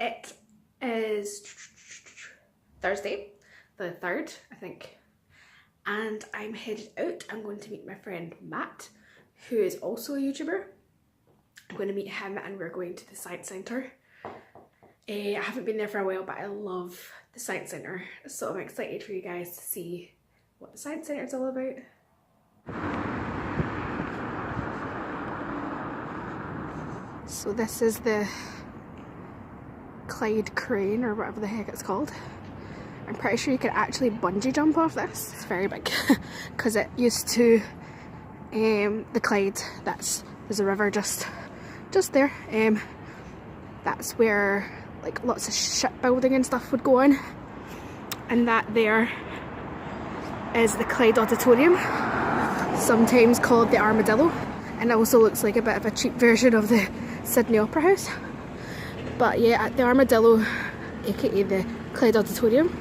It is Thursday, the 3rd, I think, and I'm headed out. I'm going to meet my friend Matt, who is also a YouTuber. I'm going to meet him and we're going to the Science Centre. I haven't been there for a while, but I love the Science Centre, so I'm excited for you guys to see what the Science Centre is all about. So this is the Clyde crane, or whatever the heck it's called. I'm pretty sure you can actually bungee jump off this. It's very big because it used to the Clyde. There's a river just there. That's where like lots of shipbuilding and stuff would go on, and that there is the Clyde Auditorium, sometimes called the Armadillo, and it also looks like a bit of a cheap version of the Sydney Opera House. But yeah, at the Armadillo, aka the Clyde Auditorium,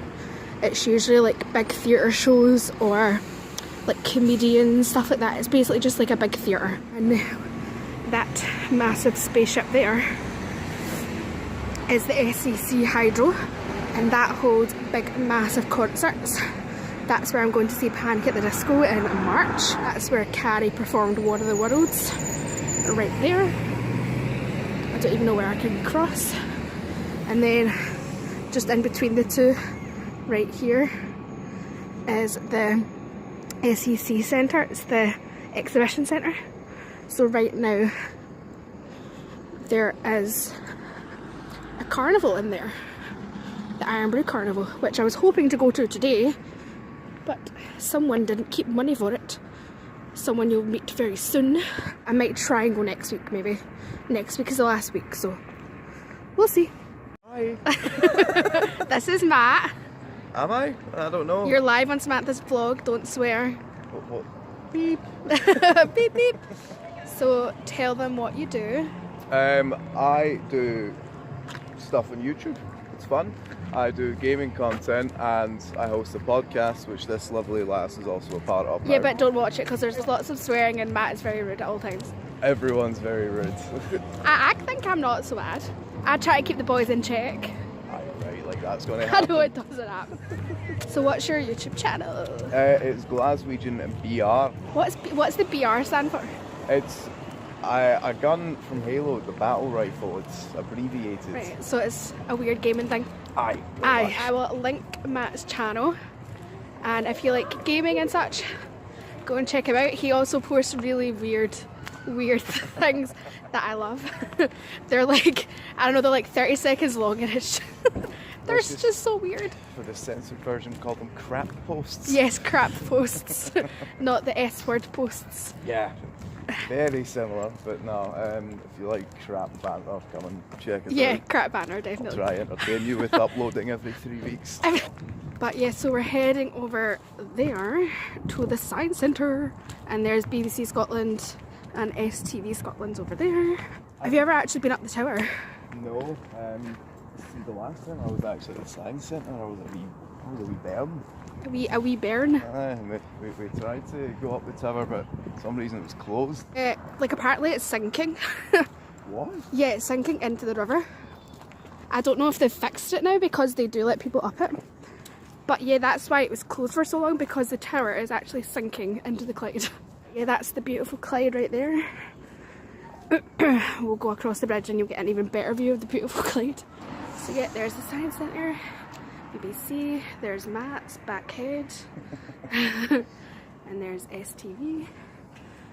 it's usually like big theatre shows or like comedians, stuff like that. It's basically just like a big theatre. And that massive spaceship there is the SEC Hydro, and that holds big massive concerts. That's where I'm going to see Panic at the Disco in March. That's where Carrie performed War of the Worlds, right there. I don't even know where I can cross. And then just in between the two, right here, is the SEC Centre. It's the exhibition centre. So right now there is a carnival in there, the Iron Brew Carnival, which I was hoping to go to today, but someone didn't keep money for it. Someone you'll meet very soon. I might try and go next week, maybe. Next week is the last week, so we'll see. Hi. This is Matt. Am I? I don't know. You're live on Samantha's vlog, don't swear. What? Beep. Beep beep. So tell them what you do. I do stuff on YouTube. It's fun. I do gaming content and I host a podcast, which this lovely lass is also a part of. Yeah, now. but don't watch it because there's lots of swearing and Matt is very rude at all times. Everyone's very rude. I think I'm not so bad. I try to keep the boys in check. Right, like that's going to happen. I know it doesn't happen. So what's your YouTube channel? It's GlaswegianBR. What's the BR stand for? It's a gun from Halo, the battle rifle. It's abbreviated. Right, so it's a weird gaming thing. Aye. I will link Matt's channel, and if you like gaming and such, go and check him out. He also posts really weird things that I love. They're like, I don't know, they're like 30 seconds long and it's they're just so weird. For the censored version, call them crap posts. Yes, crap posts, not the S word posts. Yeah. Very similar, but no, if you like crap banter, come and check it out. Yeah, crap banter, definitely. I'll try and entertain you with uploading every 3 weeks. But yeah, so we're heading over there to the Science Centre, and there's BBC Scotland and STV Scotland's over there. Have you ever actually been up the tower? No, see, the last time I was actually at the Science Centre, I was a wee bairn. A wee bairn? We tried to go up the tower, but for some reason it was closed. Like apparently it's sinking. What? Yeah, it's sinking into the river. I don't know if they've fixed it now because they do let people up it. But yeah, that's why it was closed for so long, because the tower is actually sinking into the Clyde. Yeah, that's the beautiful Clyde right there. We'll go across the bridge and you'll get an even better view of the beautiful Clyde. So yeah, there's the Science Centre, BBC, there's Matt's back head, and there's STV.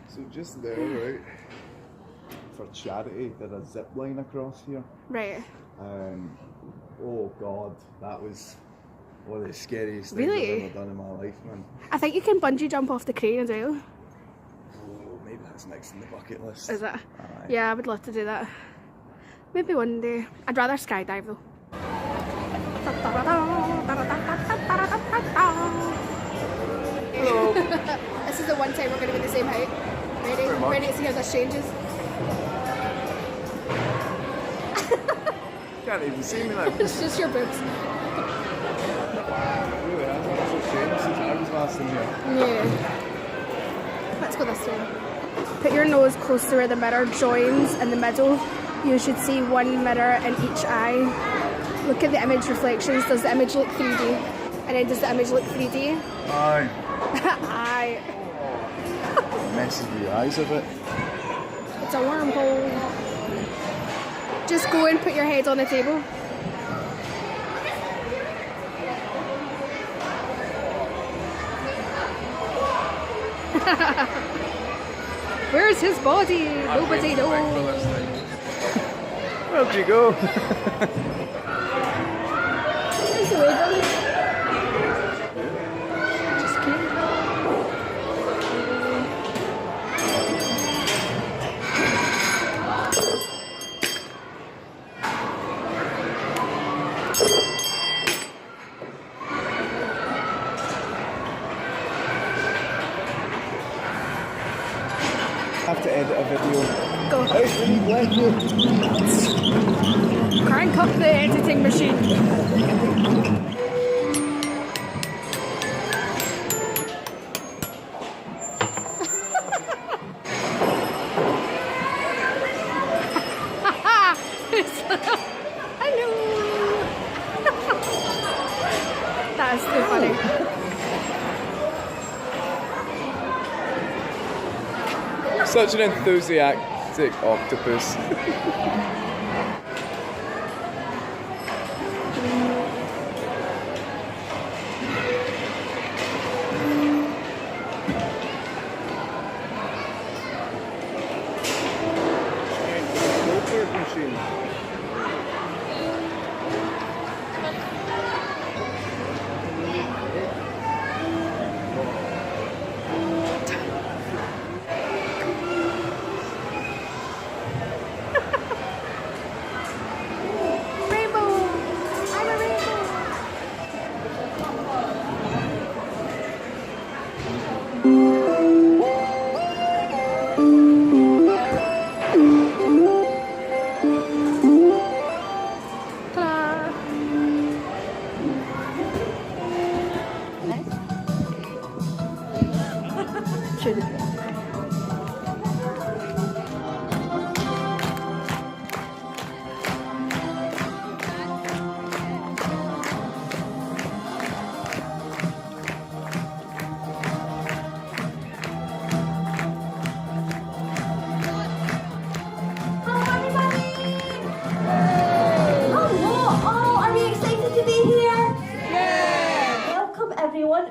So just there, right, for charity, did a zip line across here. Right. Oh God, that was one of the scariest things Really? I've ever done in my life, man. I think you can bungee jump off the crane as well. Oh, maybe that's next in the bucket list. Is it? Aye. Yeah, I would love to do that. Maybe one day. I'd rather skydive though. Hello. This is the one time we're going to be the same height. Ready to see how this changes? Can't even see me now. It's just your boobs. Really, that's a shame since I was last in here. Yeah. Let's go this way. Put your nose close to where the mirror joins in the middle You should see one mirror in each eye. Look at the image reflections. Does the image look 3D? And then does the image look 3D? Aye. Aye. Messes with your eyes a bit. It's a wormhole. Just go and put your head on the table. Where's his body? Nobody knows. Where'd you go? There's the way down. Just kidding. I have to edit a video. Go. Bless you. Crank up the editing machine. Hello. That's too funny. Such an enthusiastic octopus. Machine.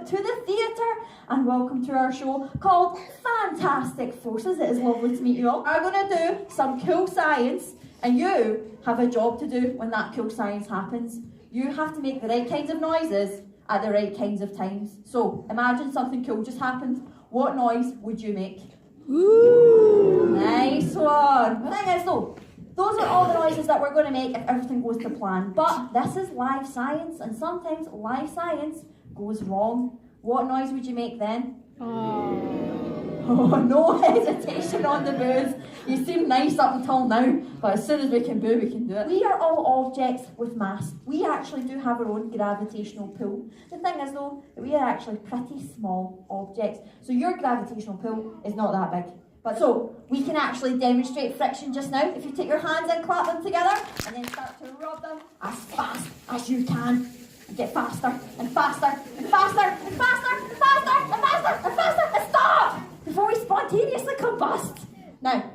To the theatre and welcome to our show called Fantastic Forces. It is lovely to meet you all. I'm going to do some cool science and you have a job to do when that cool science happens. You have to make the right kinds of noises at the right kinds of times. So imagine something cool just happened. What noise would you make? Ooh. Nice one. The thing is though, those are all the noises that we're going to make if everything goes to plan. But this is live science and sometimes live science goes wrong. What noise would you make then? Oh, no hesitation on the boos. You seem nice up until now, but as soon as we can boo, we can do it. We are all objects with mass. We actually do have our own gravitational pull. The thing is though, that we are actually pretty small objects. So your gravitational pull is not that big. But so, we can actually demonstrate friction just now. If you take your hands and clap them together, and then start to rub them as fast as you can. And get faster, and faster, and faster, and faster, and faster, and faster, and faster, and stop! Before we spontaneously combust. Now,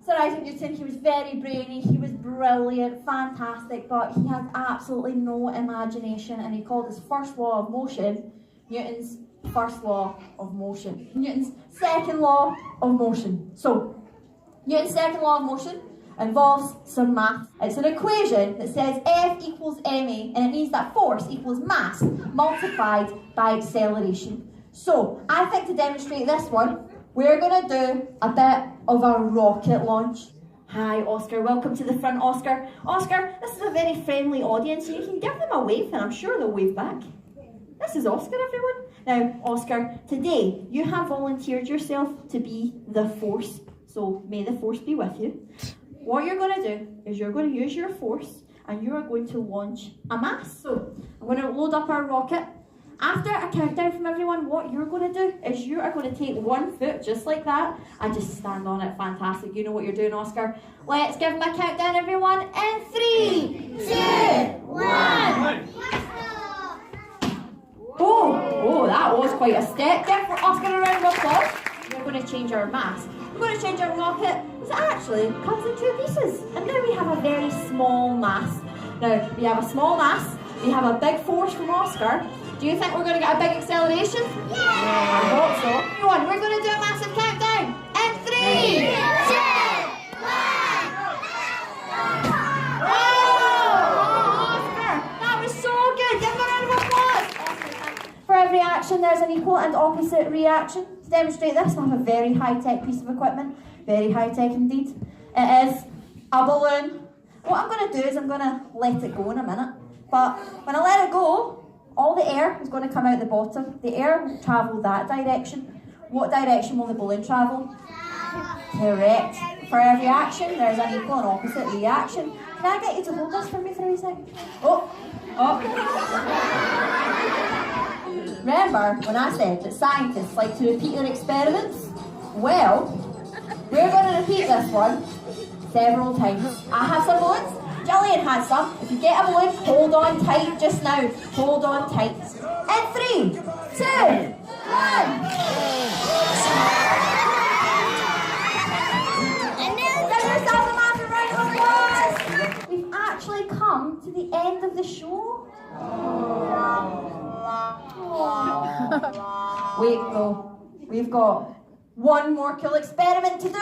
Sir Isaac Newton, he was very brainy, he was brilliant, fantastic, but he had absolutely no imagination, and he called his first law of motion Newton's first law of motion. Newton's second law of motion. So, Newton's second law of motion involves some math. It's an equation that says F equals ma, and it means that force equals mass multiplied by acceleration. So, I think to demonstrate this one, we're going to do a bit of a rocket launch. Hi Oscar, welcome to the front Oscar. Oscar, this is a very friendly audience, so you can give them a wave and I'm sure they'll wave back. This is Oscar, everyone. Now, Oscar, today you have volunteered yourself to be the force, so may the force be with you. What you're going to do is you're going to use your force and you are going to launch a mass. So I'm going to load up our rocket After a countdown from everyone, what you're going to do is you are going to take one foot just like that and just stand on it. Fantastic. You know what you're doing, Oscar. Let's give him a countdown, everyone. In 3, 2, 1. Oh, that was quite a step. Give Oscar a round of applause. We're going to change our mask. We're going to change our rocket. It actually comes in 2 pieces. And now we have a very small mask. Now, we have a small mask. We have a big force from Oscar. Do you think we're going to get a big acceleration? Yeah! I hope so. Come on, we're going to do a massive countdown. In 3, 2, 1. Oh, Oscar, that was so good. Give him a round of applause. For every action, there's an equal and opposite reaction. To demonstrate this, we have a very high-tech piece of equipment. Very high-tech indeed. It is a balloon. What I'm going to do is I'm going to let it go in a minute. But when I let it go, all the air is going to come out the bottom. The air will travel that direction. What direction will the balloon travel? Correct. For every action, there's an equal and opposite reaction. Can I get you to hold this for me for a second? Oh. Remember when I said that scientists like to repeat their experiments? Well, we're going to repeat this one several times. I have some balloons. Jillian has some. If you get a balloon, hold on tight just now. Hold on tight. In 3, 2, 1. Give yourself a massive round of applause. We've actually come to the end of the show. Wait, no. We've got one more cool experiment to do.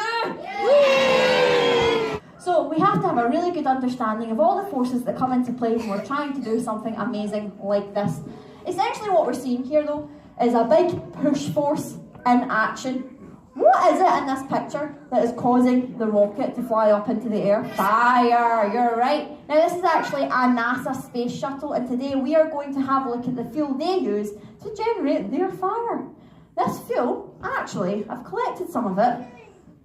So we have to have a really good understanding of all the forces that come into play when we're trying to do something amazing like this. Essentially what we're seeing here though is a big push force in action. What is it in this picture that is causing the rocket to fly up into the air? Fire, you're right. Now this is actually a NASA space shuttle, and today we are going to have a look at the fuel they use to generate their fire. This fuel, actually, I've collected some of it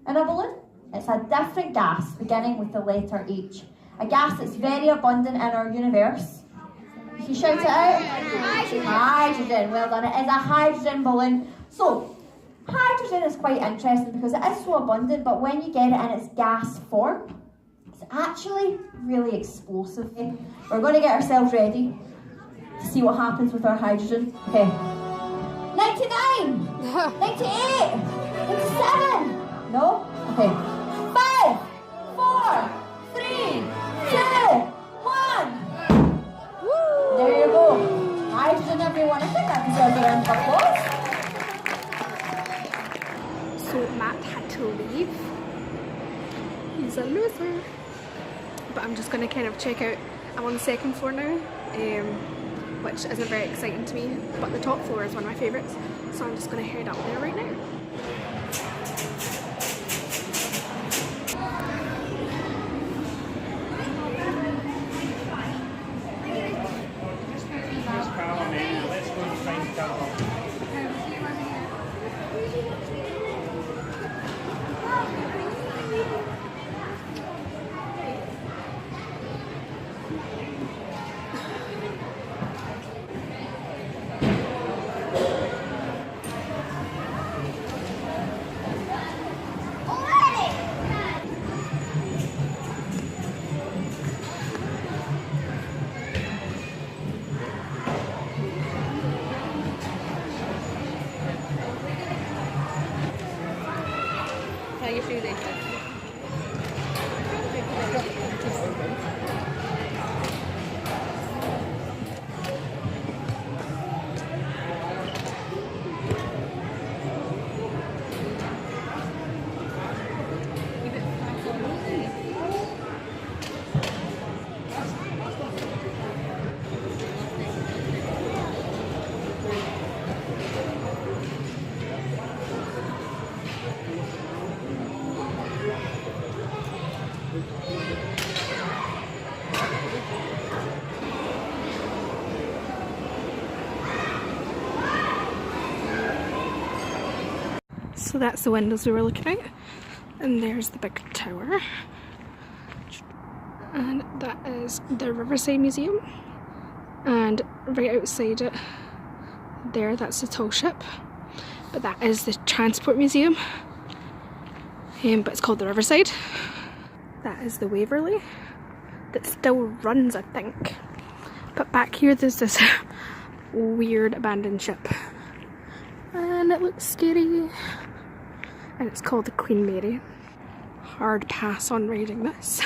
in a balloon. It's a different gas beginning with the letter H. A gas that's very abundant in our universe. Can you shout it out? Hydrogen, well done. It is a hydrogen balloon. So, hydrogen is quite interesting because it is so abundant, but when you get it in its gas form, it's actually really explosive. We're going to get ourselves ready to see what happens with our hydrogen. Okay. 99! 98! 97! No? Okay. 5, 4, 3, 2, 1. There you go. Hydrogen, everyone. I think that deserves a round of applause. So Matt had to leave. He's a loser. But I'm just going to kind of check out. I'm on the 2nd floor now, which isn't very exciting to me. But the top floor is one of my favourites. So I'm just going to head up there right now. How you feeling? So that's the windows we were looking at, and there's the big tower, and that is the Riverside Museum, and right outside it There, that's the tall ship. But that is the Transport Museum. But it's called the Riverside. That is the Waverley. That still runs, I think. But back here there's this weird abandoned ship. And it looks scary. And it's called the Queen Mary. Hard pass on riding this.